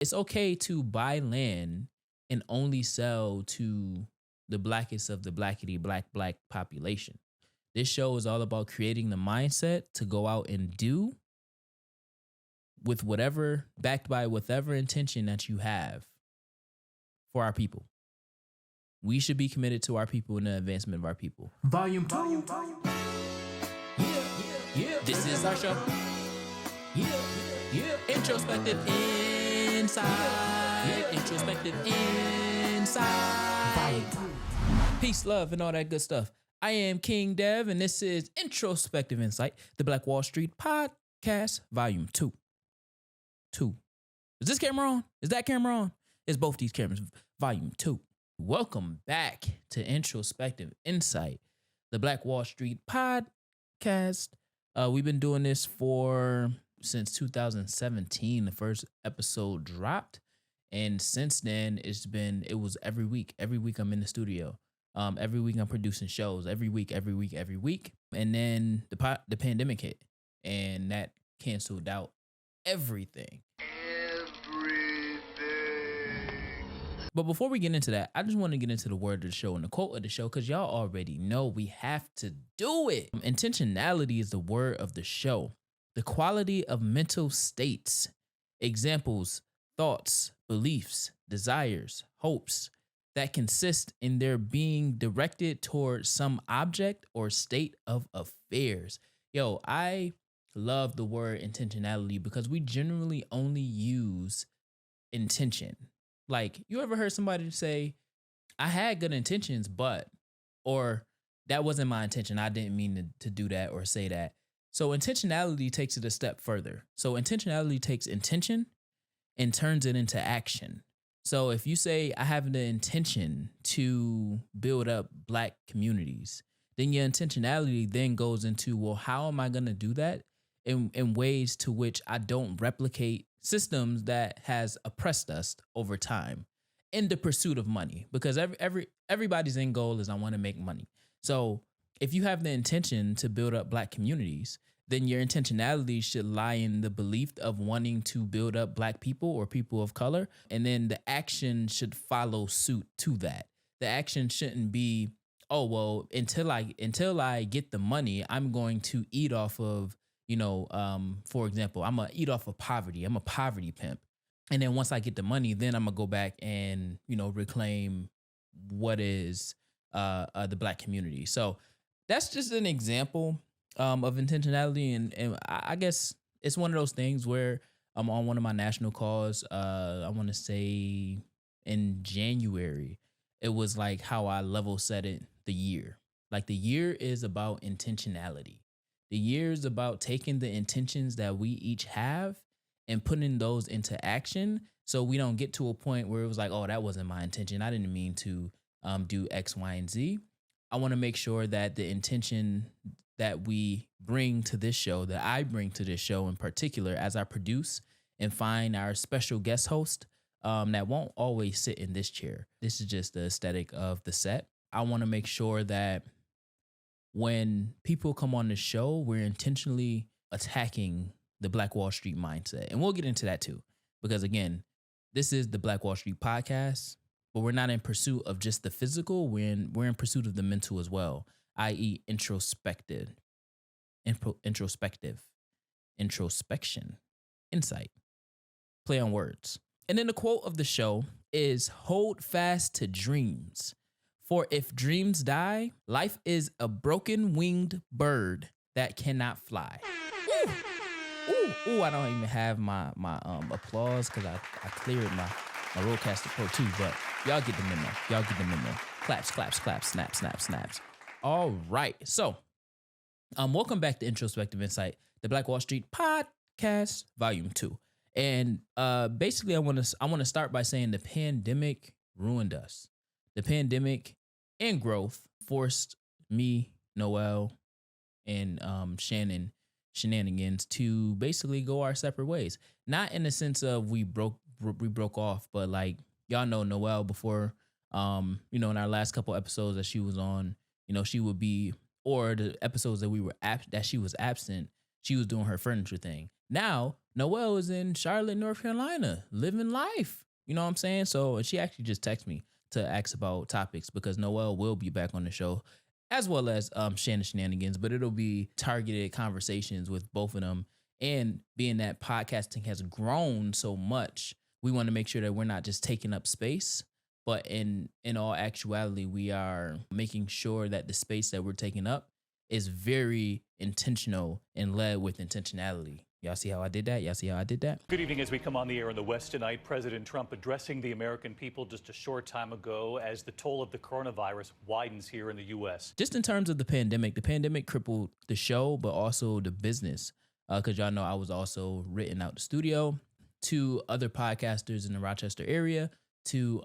It's okay to buy land and only sell to the blackest of the blackety black population. This show is all about creating the mindset to go out and do with whatever, backed by whatever intention that you have for our people. We should be committed to our people and the advancement of our people. Volume 2. Yeah. This is our show. Yeah. Introspective Insight. Introspective Insight. Peace, love, and all that good stuff. I am King Dev, and this is Introspective Insight, the Black Wall Street Podcast, Volume 2. Is this camera on? Is that camera on? It's both these cameras. Volume 2. Welcome back to Introspective Insight, the Black Wall Street Podcast. We've been doing this since 2017. The first episode dropped, and since then it was every week. Every week I'm in the studio. Every week I'm producing shows. Every week. And then the pandemic hit, and that canceled out everything. But before we get into that, I just want to get into the word of the show and the quote of the show, because y'all already know we have to do it. Intentionality is the word of the show. The quality of mental states, examples, thoughts, beliefs, desires, hopes that consist in their being directed towards some object or state of affairs. Yo, I love the word intentionality because we generally only use intention. Like, you ever heard somebody say, I had good intentions, or that wasn't my intention. I didn't mean to do that or say that. So intentionality takes it a step further. So intentionality takes intention and turns it into action. So if you say, I have the intention to build up Black communities, then your intentionality then goes into, well, how am I going to do that in ways to which I don't replicate systems that has oppressed us over time in the pursuit of money? Because everybody's end goal is, I want to make money. So if you have the intention to build up Black communities, then your intentionality should lie in the belief of wanting to build up Black people or people of color. And then the action should follow suit to that. The action shouldn't be, oh, well, until I get the money, I'm going to eat off of, for example, I'm going to eat off of poverty. I'm a poverty pimp. And then once I get the money, then I'm going to go back and, reclaim what is the Black community. So that's just an example of intentionality. And I guess it's one of those things where I'm on one of my national calls. I want to say in January, it was like how I level set it the year. Like, the year is about intentionality. The year is about taking the intentions that we each have and putting those into action, so we don't get to a point where it was like, oh, that wasn't my intention. I didn't mean to do X, Y, and Z. I want to make sure that the intention that we bring to this show, that I bring to this show in particular, as I produce and find our special guest host that won't always sit in this chair. This is just the aesthetic of the set. I want to make sure that when people come on the show, we're intentionally attacking the Black Wall Street mindset. And we'll get into that too, because again, this is the Black Wall Street Podcast, but we're not in pursuit of just the physical. We're in pursuit of the mental as well, i.e. introspection, insight, play on words. And then the quote of the show is, hold fast to dreams. For if dreams die, life is a broken winged bird that cannot fly. Ooh, I don't even have my applause because I cleared my Rodecaster Pro 2, but y'all get the memo. Claps, snaps. All right. So, welcome back to Introspective Insight, the Black Wall Street Podcast, Volume 2. And basically I want to start by saying the pandemic ruined us. The pandemic and growth forced me, Noel, and Shannon shenanigans to basically go our separate ways. Not in the sense of we broke off, but like, y'all know Noel before, in our last couple episodes that she was on, she would be, or the episodes that that she was absent, she was doing her furniture thing. Now, Noelle is in Charlotte, North Carolina, living life. You know what I'm saying? So, and she actually just texted me to ask about topics because Noelle will be back on the show, as well as Shannon Shenanigans, but it'll be targeted conversations with both of them. And being that podcasting has grown so much, we want to make sure that we're not just taking up space, but in all actuality, we are making sure that the space that we're taking up is very intentional and led with intentionality. Y'all see how I did that? Y'all see how I did that? Good evening. As we come on the air in the West tonight, President Trump addressing the American people just a short time ago as the toll of the coronavirus widens here in the U.S. Just in terms of the pandemic crippled the show, but also the business. Because y'all know I was also written out the studio to other podcasters in the Rochester area to,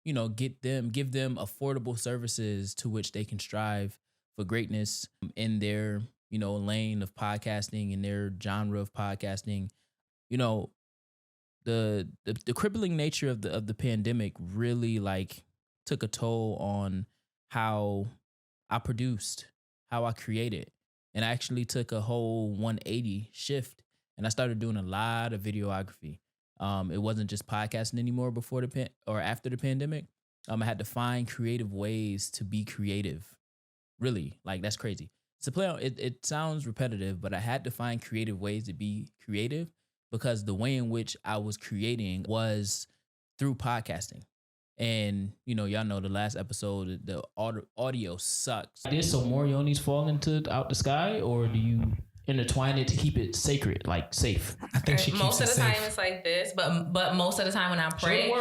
give them affordable services to which they can strive for greatness in their, lane of podcasting, in their genre of podcasting. The crippling nature of the pandemic really like took a toll on how I produced, how I created, and I actually took a whole 180 shift, and I started doing a lot of videography. It wasn't just podcasting anymore before or after the pandemic. I had to find creative ways to be creative. Really, like that's crazy. To play on it sounds repetitive, but I had to find creative ways to be creative because the way in which I was creating was through podcasting. And y'all know the last episode, the audio sucks. This so Moriones fall out the sky, or do you intertwine it to keep it sacred, like safe? I think she keeps most of the safe. time it's like this, but most of the time when I pray,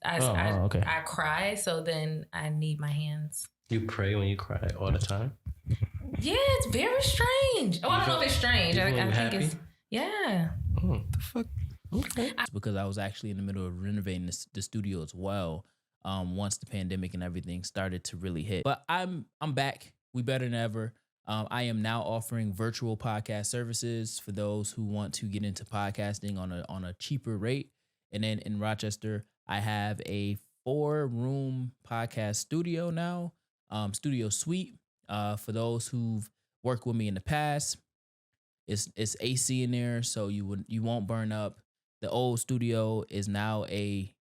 I cry. So then I need my hands. You pray when you cry all the time? Yeah, it's very strange. Oh, I don't know if it's strange. I think happy? it's The fuck? Okay. Because I was actually in the middle of renovating the studio as well. Once the pandemic and everything started to really hit, but I'm back. We better than ever. I am now offering virtual podcast services for those who want to get into podcasting on a cheaper rate. And then in Rochester, I have a 4-room podcast studio now, studio suite. For those who've worked with me in the past, it's AC in there, so you won't burn up. The old studio is now a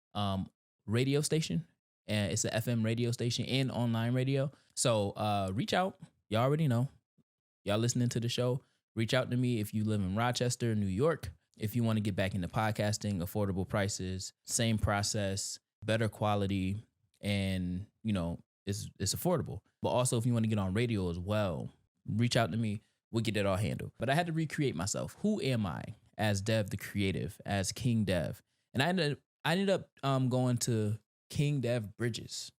radio station, and it's an FM radio station and online radio. So reach out. Y'all already know. Y'all listening to the show, reach out to me if you live in Rochester, New York. If you want to get back into podcasting, affordable prices, same process, better quality, and it's affordable. But also if you want to get on radio as well, reach out to me. We'll get it all handled. But I had to recreate myself. Who am I as Dev the Creative, as King Dev? And I ended up going to King Dev Bridges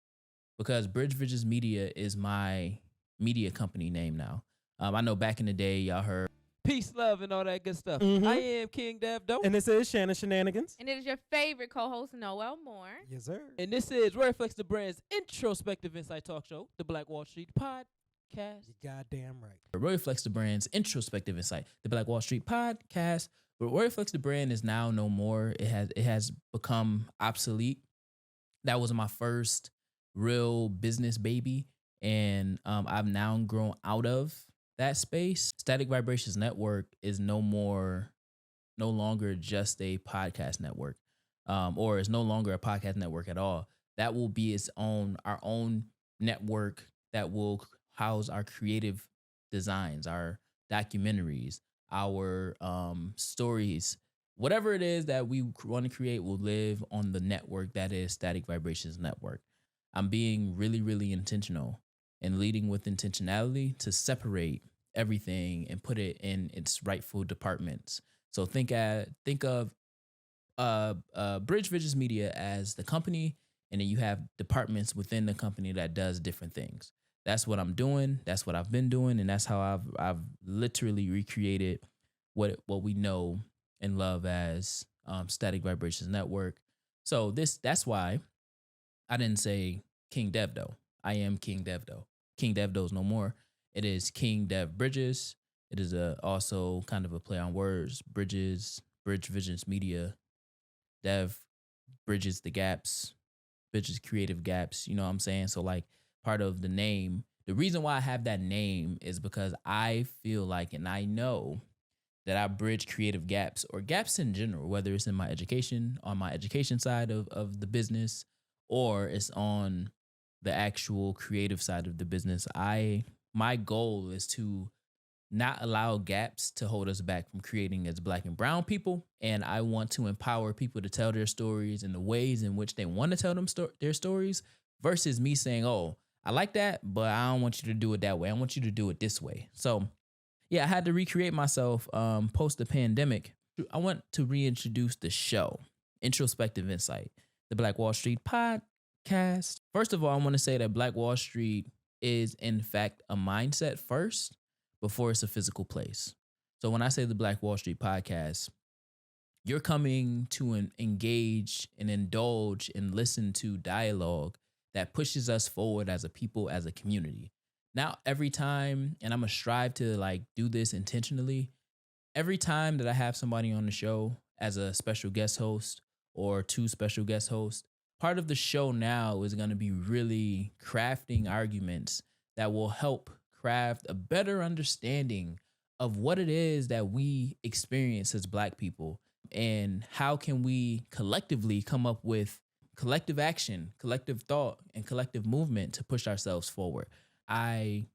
because Bridges Media is my media company name now. I know back in the day, y'all heard peace, love, and all that good stuff. Mm-hmm. I am King Dev Dope. And this is Shannon Shenanigans. And it is your favorite co-host, Noelle Moore. Yes, sir. And this is Reflex the Brand's Introspective Insight talk show, the Black Wall Street podcast. You goddamn right. Roy Flex the Brand's Introspective Insight, the Black Wall Street podcast. But Roy Flex the Brand is now no more. It has become obsolete. That was my first real business baby, and I've now grown out of that space. Static Vibrations Network is no longer just a podcast network, or is no longer a podcast network at all. That will be our own network that will house our creative designs, our documentaries, our stories. Whatever it is that we want to create will live on the network that is Static Vibrations Network. I'm being really, really intentional and leading with intentionality to separate everything and put it in its rightful departments. So think of Bridge Visions Media as the company, and then you have departments within the company that does different things. That's what I'm doing. That's what I've been doing, and that's how I've literally recreated what we know and love as Static Vibrations Network. So that's why I didn't say King Dev though. I am King Dev though. King Dev Doe's no more. It is King Dev Bridges. It is also kind of a play on words. Bridge Visions Media. Dev bridges the gaps, bridges creative gaps. You know what I'm saying? So like part of the name, the reason why I have that name is because I feel like, and I know that I bridge creative gaps or gaps in general, whether it's in my education, on my education side of the business, or it's on the actual creative side of the business. My goal is to not allow gaps to hold us back from creating as Black and brown people. And I want to empower people to tell their stories in the ways in which they want to tell them their stories versus me saying, oh, I like that, but I don't want you to do it that way. I want you to do it this way. So yeah, I had to recreate myself post the pandemic. I want to reintroduce the show, Introspective Insight, the Black Wall Street podcast. First of all, I want to say that Black Wall Street is in fact a mindset first before it's a physical place. So when I say the Black Wall Street podcast, you're coming to engage and indulge and listen to dialogue that pushes us forward as a people, as a community. Now, every time, and I'm gonna strive to like do this intentionally, every time that I have somebody on the show as a special guest host or two special guest hosts, part of the show now is gonna be really crafting arguments that will help craft a better understanding of what it is that we experience as Black people and how can we collectively come up with collective action, collective thought, and collective movement to push ourselves forward. I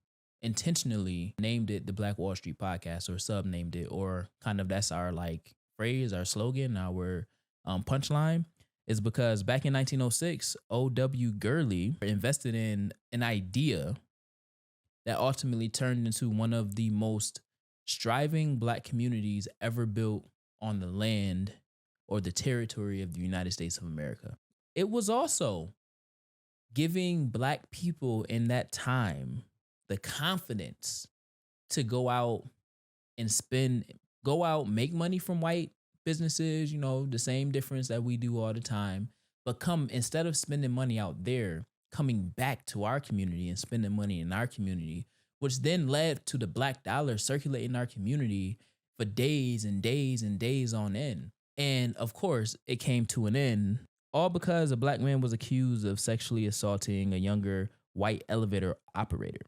intentionally named it the Black Wall Street podcast, or sub-named it, or kind of that's our like phrase, our slogan, our punchline, is because back in 1906, O.W. Gurley invested in an idea that ultimately turned into one of the most striving Black communities ever built on the land or the territory of the United States of America. It was also giving Black people in that time the confidence to go out and make money from white businesses, you know, the same difference that we do all the time, but instead of spending money out there, coming back to our community and spending money in our community, which then led to the Black dollar circulating in our community for days and days and days on end. And of course, it came to an end all because a Black man was accused of sexually assaulting a younger white elevator operator.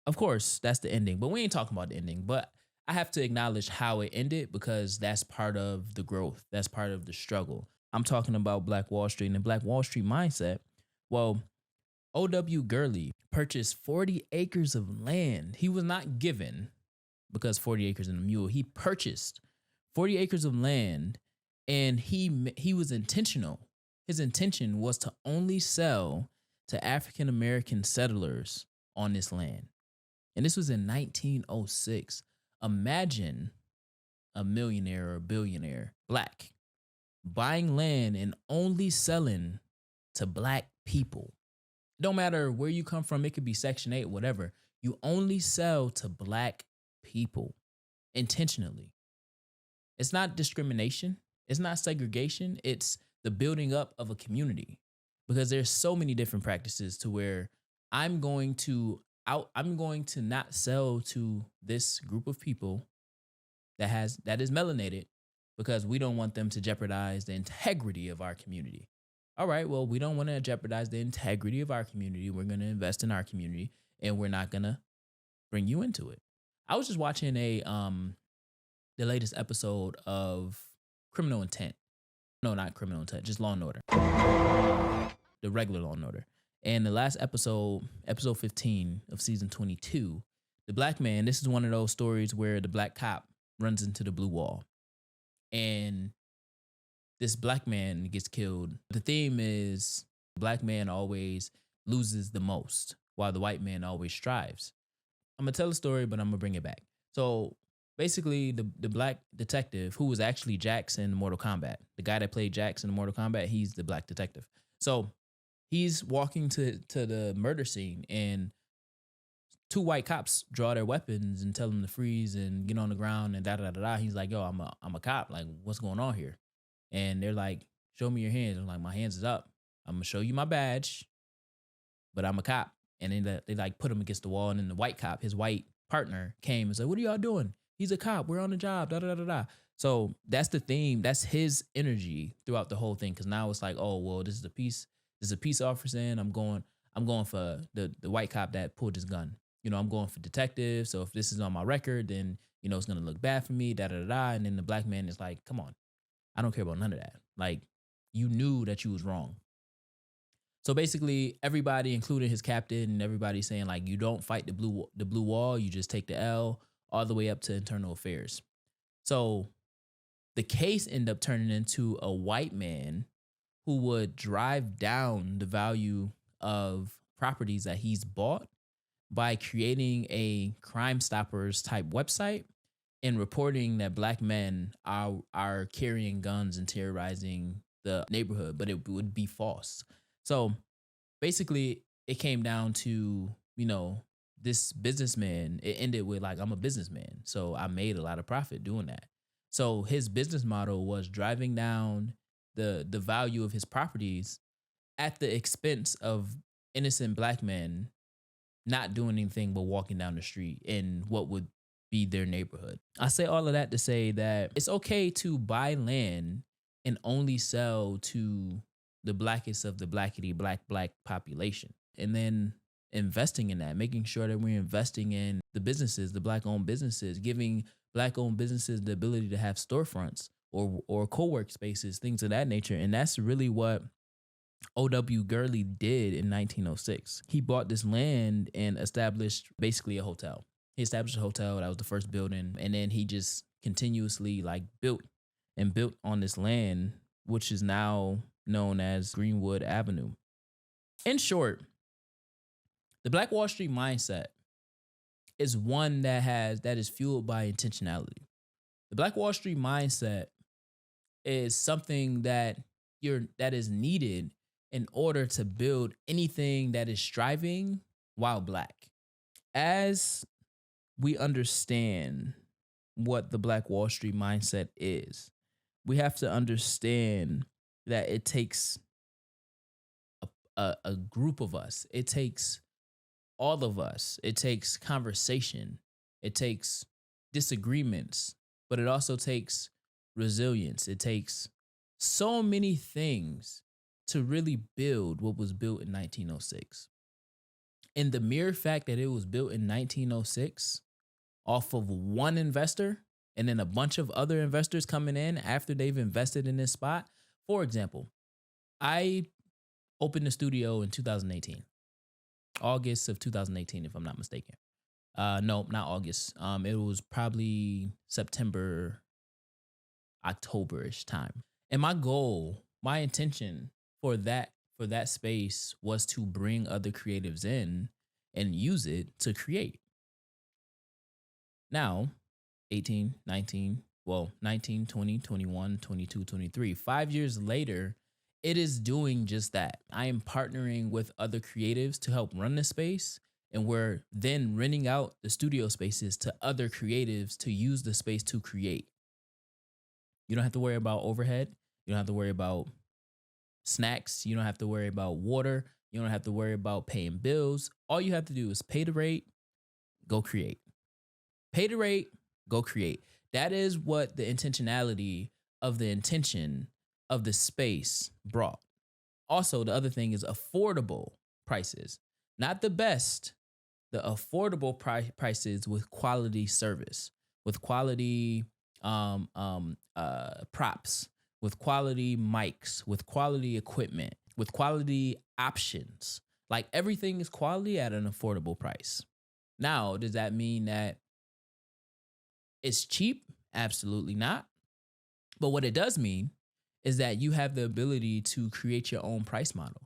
Of course, that's the ending, but we ain't talking about the ending. But I have to acknowledge how it ended because that's part of the growth. That's part of the struggle. I'm talking about Black Wall Street and the Black Wall Street mindset. Well, O.W. Gurley purchased 40 acres of land. He was not given, because 40 acres and a mule. He purchased 40 acres of land, and he was intentional. His intention was to only sell to African American settlers on this land. And this was in 1906. Imagine a millionaire or a billionaire, Black, buying land and only selling to Black people. No matter where you come from, it could be Section 8, whatever. You only sell to Black people intentionally. It's not discrimination. It's not segregation. It's the building up of a community, because there's so many different practices to where I'm going to not sell to this group of people that is melanated, because we don't want them to jeopardize the integrity of our community. All right, well, we don't want to jeopardize the integrity of our community. We're going to invest in our community, and we're not going to bring you into it. I was just watching the latest episode of Criminal Intent. No, not Criminal Intent, just Law and Order. The regular Law and Order. And the last episode 15 of season 22, the Black man, this is one of those stories where the Black cop runs into the blue wall. And this Black man gets killed. The theme is the Black man always loses the most, while the white man always strives. I'm going to tell a story, but I'm going to bring it back. So basically, the Black detective, who was actually Jax in Mortal Kombat, the guy that played Jax in Mortal Kombat, he's the Black detective. So he's walking to the murder scene, and two white cops draw their weapons and tell him to freeze and get on the ground and da-da-da-da. He's like, yo, I'm a cop. Like, what's going on here? And they're like, show me your hands. I'm like, my hands is up. I'm going to show you my badge, but I'm a cop. And then they like put him against the wall. And then the white cop, his white partner, came and said, what are y'all doing? He's a cop. We're on the job. Da-da-da-da-da. So that's the theme. That's his energy throughout the whole thing. Because now it's like, oh, well, this is a peace officer, and I'm going for the white cop that pulled his gun. I'm going for detective. So if this is on my record, then, it's going to look bad for me, da, da, da, da. And then the black man is like, come on, I don't care about none of that. Like, you knew that you was wrong. So basically everybody, including his captain and everybody, saying like, you don't fight the blue wall. You just take the L, all the way up to internal affairs. So the case ended up turning into a white man who would drive down the value of properties that he's bought by creating a Crime Stoppers type website and reporting that black men are carrying guns and terrorizing the neighborhood, but it would be false. So basically it came down to, this businessman. It ended with like, I'm a businessman, so I made a lot of profit doing that. So his business model was driving down the value of his properties at the expense of innocent black men not doing anything but walking down the street in what would be their neighborhood. I say all of that to say that it's okay to buy land and only sell to the blackest of the blackity black population. And then investing in that, making sure that we're investing in the businesses, the black owned businesses, giving black owned businesses the ability to have storefronts or co-work spaces, things of that nature. And that's really what O.W. Gurley did in 1906. He bought this land and established basically a hotel. He established a hotel. That was the first building. And then he just continuously like built on this land, which is now known as Greenwood Avenue. In short, the Black Wall Street mindset is one that is fueled by intentionality. The Black Wall Street mindset is something that is needed in order to build anything that is striving while black. As we understand what the Black Wall Street mindset is, we have to understand that it takes a group of us. It takes all of us. It takes conversation. It takes disagreements, but it also takes resilience. It takes so many things to really build what was built in 1906. And the mere fact that it was built in 1906 off of one investor and then a bunch of other investors coming in after they've invested in this spot. For example, I opened the studio in 2018, August of 2018, if I'm not mistaken. No, not August. It was probably September, October-ish time. And my goal, my intention for that space was to bring other creatives in and use it to create. Now, 18, 19, 20, 21, 22, 23, 5 years later, it is doing just that. I am partnering with other creatives to help run the space, and we're then renting out the studio spaces to other creatives to use the space to create. You don't have to worry about overhead. You don't have to worry about snacks. You don't have to worry about water. You don't have to worry about paying bills. All you have to do is pay the rate, go create. Pay the rate, go create. That is what the intentionality of the intention of the space brought. Also, the other thing is affordable prices. Not the best, the affordable prices with quality service, with quality props, with quality mics, with quality equipment, with quality options. Like everything is quality at an affordable price. Now, does that mean that it's cheap? Absolutely not. But what it does mean is that you have the ability to create your own price model.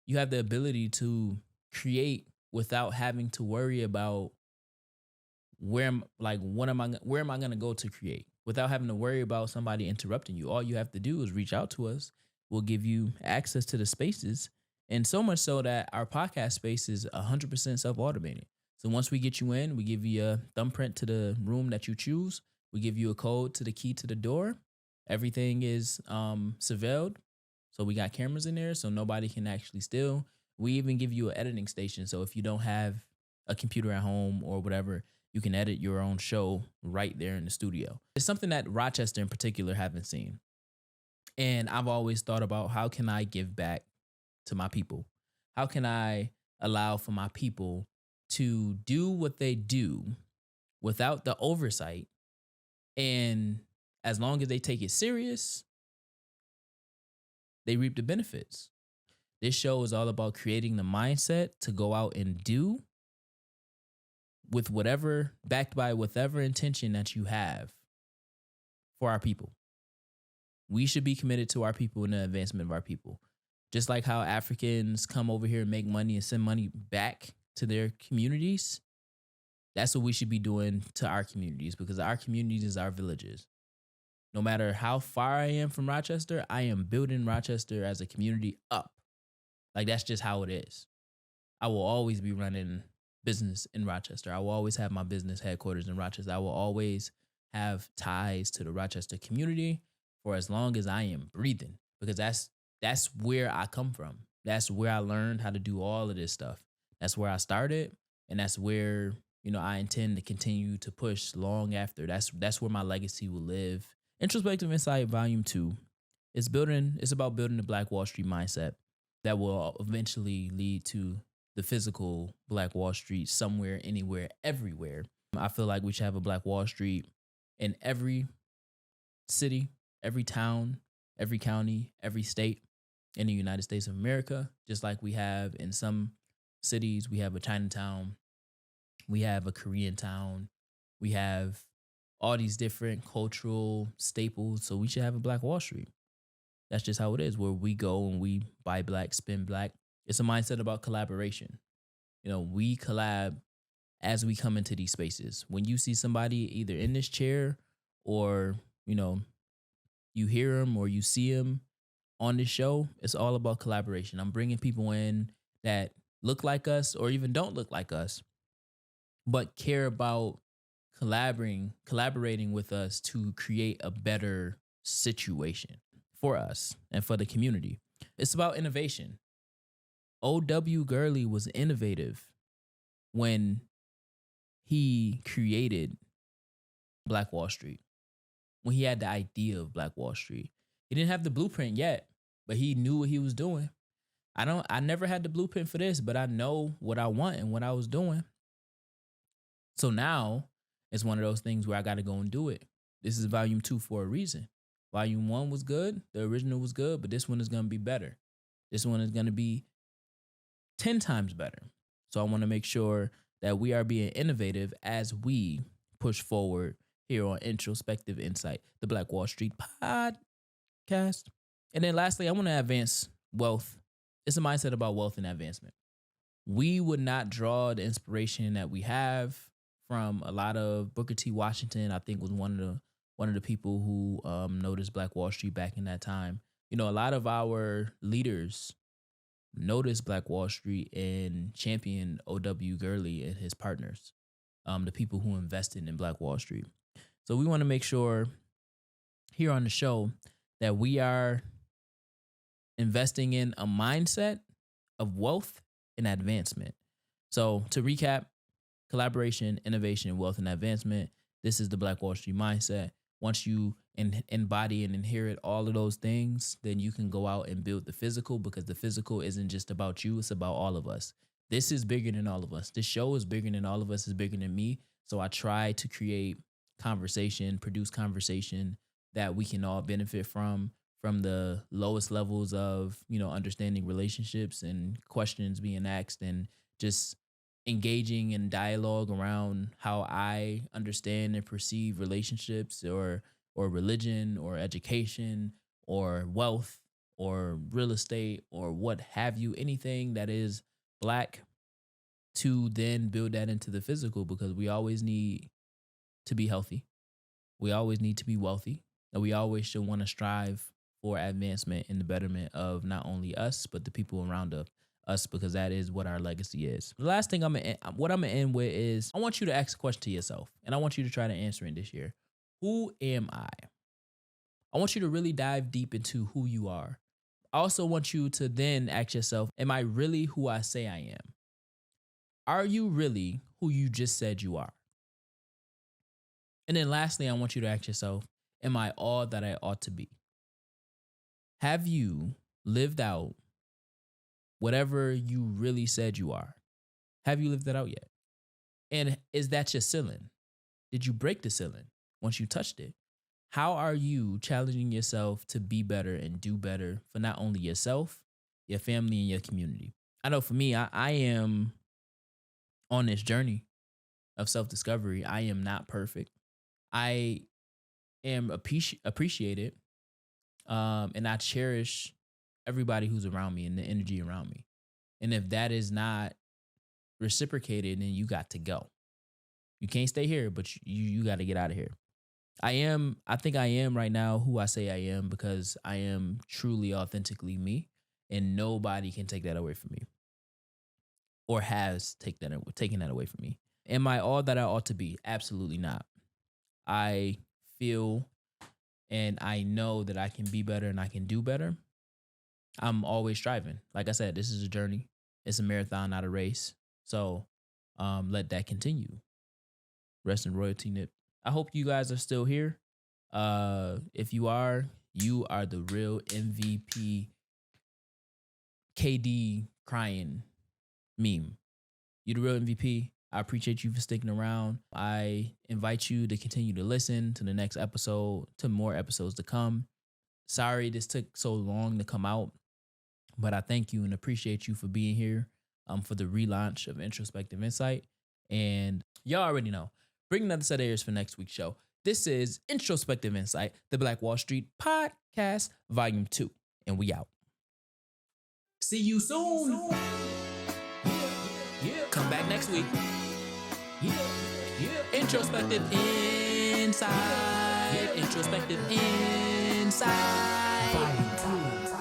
You have the ability to create without having to worry about where am I going to go to create, without having to worry about somebody interrupting you. All you have to do is reach out to us. We'll give you access to the spaces. And so much so that our podcast space is 100% self-automated. So once we get you in, we give you a thumbprint to the room that you choose. We give you a code to the key to the door. Everything is surveilled. So we got cameras in there so nobody can actually steal. We even give you an editing station. So if you don't have a computer at home or whatever, you can edit your own show right there in the studio. It's something that Rochester in particular haven't seen. And I've always thought about, how can I give back to my people? How can I allow for my people to do what they do without the oversight. And as long as they take it serious, they reap the benefits. This show is all about creating the mindset to go out and do with whatever, backed by whatever intention that you have for our people. We should be committed to our people and the advancement of our people. Just like how Africans come over here and make money and send money back to their communities, that's what we should be doing to our communities, because our communities is our villages. No matter how far I am from Rochester, I am building Rochester as a community up. Like, that's just how it is. I will always be running business in Rochester. I will always have my business headquarters in Rochester. I will always have ties to the Rochester community for as long as I am breathing, because that's where I come from. That's where I learned how to do all of this stuff. That's where I started, and that's where, I intend to continue to push long after. That's where my legacy will live. Introspective Insight Volume 2 it's about building the Black Wall Street mindset that will eventually lead to the physical Black Wall Street somewhere, anywhere, everywhere. I feel like we should have a Black Wall Street in every city, every town, every county, every state in the United States of America, just like we have in some cities. We have a Chinatown, we have a Korean town, we have all these different cultural staples. So we should have a Black Wall Street. That's just how it is, where we go and we buy black, spend black. It's a mindset about collaboration. We collab as we come into these spaces. When you see somebody either in this chair or, you hear them or you see them on this show, it's all about collaboration. I'm bringing people in that look like us or even don't look like us, but care about collaborating with us to create a better situation for us and for the community. It's about innovation. O.W. Gurley was innovative when he created Black Wall Street, when he had the idea of Black Wall Street. He didn't have the blueprint yet, but he knew what he was doing. I never had the blueprint for this, but I know what I want and what I was doing. So now it's one of those things where I got to go and do it. This is Volume 2 for a reason. Volume 1 was good. The original was good, but this one is going to be better. This one is going to be 10 times better. So I want to make sure that we are being innovative as we push forward here on Introspective Insight, the Black Wall Street podcast. And then lastly, I want to advance wealth. It's a mindset about wealth and advancement. We would not draw the inspiration that we have from a lot of Booker T. Washington, I think, was one of the people who noticed Black Wall Street back in that time. A lot of our leaders noticed Black Wall Street and championed O.W. Gurley and his partners, the people who invested in Black Wall Street. So we want to make sure here on the show that we are investing in a mindset of wealth and advancement. So to recap, collaboration, innovation, wealth, and advancement. This is the Black Wall Street mindset. Once you embody and inherit all of those things, then you can go out and build the physical, because the physical isn't just about you, it's about all of us. This is bigger than all of us. This show is bigger than all of us, is bigger than me. So I try to create conversation, produce conversation that we can all benefit from the lowest levels of, understanding relationships and questions being asked, and just engaging in dialogue around how I understand and perceive relationships or religion or education or wealth or real estate or what have you, anything that is Black, to then build that into the physical, because we always need to be healthy. We always need to be wealthy, and we always should want to strive for advancement in the betterment of not only us, but the people around us, because that is what our legacy is. The last thing I'm gonna end with is, I want you to ask a question to yourself, and I want you to try to answer it this year. Who am I? I want you to really dive deep into who you are. I also want you to then ask yourself, am I really who I say I am? Are you really who you just said you are? And then lastly, I want you to ask yourself, am I all that I ought to be? Have you lived out whatever you really said you are? Have you lived that out yet? And is that your ceiling? Did you break the ceiling once you touched it? How are you challenging yourself to be better and do better for not only yourself, your family, and your community? I know for me, I am on this journey of self-discovery. I am not perfect. I am appreciated, and I cherish everybody who's around me and the energy around me. And if that is not reciprocated, then you got to go. You can't stay here, but you got to get out of here. I think I am right now who I say I am because I am truly authentically me, and nobody can take that away from me or has taken that away from me. Am I all that I ought to be? Absolutely not. I feel and I know that I can be better and I can do better. I'm always striving. Like I said, this is a journey. It's a marathon, not a race. So let that continue. Rest in royalty, Nip. I hope you guys are still here. If you are the real MVP KD crying meme. You're the real MVP. I appreciate you for sticking around. I invite you to continue to listen to the next episode, to more episodes to come. Sorry this took so long to come out, but I thank you and appreciate you for being here for the relaunch of Introspective Insight. And y'all already know, bring another set of ears for next week's show. This is Introspective Insight, the Black Wall Street Podcast, Volume 2. And we out. See you soon. Yeah. Come back next week. Yeah. Introspective Insight. Introspective Insight. Volume 2.